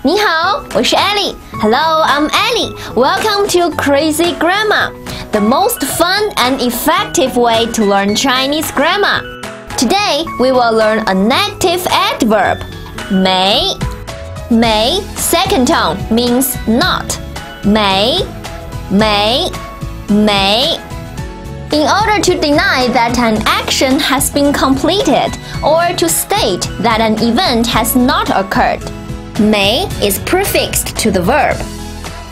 你好，我是 Ellie. Hello, I'm Ellie. Welcome to Crazy Grammar, the most fun and effective way to learn Chinese grammar. Today, we will learn a negative adverb, 没. 没 second tone means not. 没 In order to deny that an action has been completed or to state that an event has not occurred, 没 is prefixed to the verb.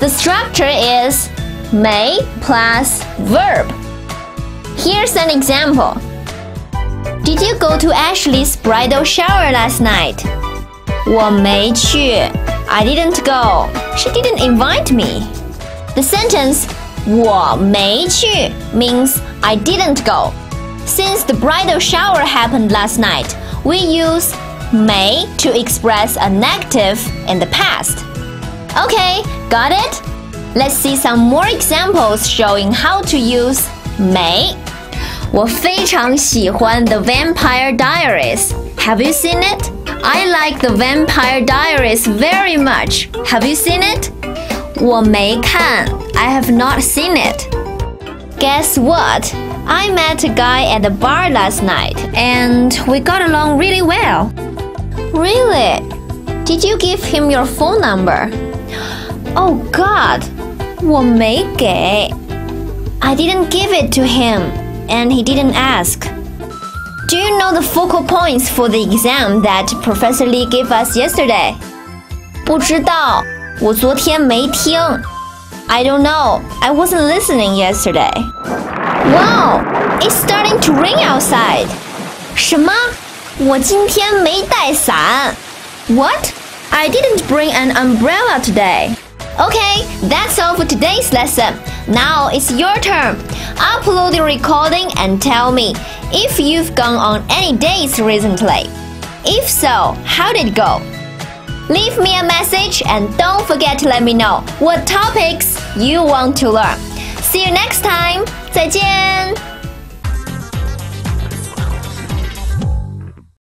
The structure is 没 plus verb. Here's an example. Did you go to Ashley's bridal shower last night? 我没去. I didn't go. She didn't invite me. The sentence 我没去 means I didn't go. Since the bridal shower happened last night, we use 没 to express a negative in the past. Okay, got it? Let's see some more examples showing how to use 没. 我非常喜欢 The Vampire Diaries. Have you seen it? I like The Vampire Diaries very much. Have you seen it? 我没看. I have not seen it. Guess what? I met a guy at the bar last night and we got along really well. Really? Did you give him your phone number? Oh God, 我没给. I didn't give it to him and he didn't ask. Do you know the focal points for the exam that Professor Lee gave us yesterday? 不知道，我昨天没听。I don't know. I wasn't listening yesterday. Wow, it's starting to rain outside. 什么？我今天没带伞。What? I didn't bring an umbrella today. Okay, that's all for today's lesson. Now it's your turn. Upload the recording and tell me if you've gone on any dates recently. If so, how did it go? Leave me a message and don't forget to let me know what topics you want to learn. See you next time. 再见。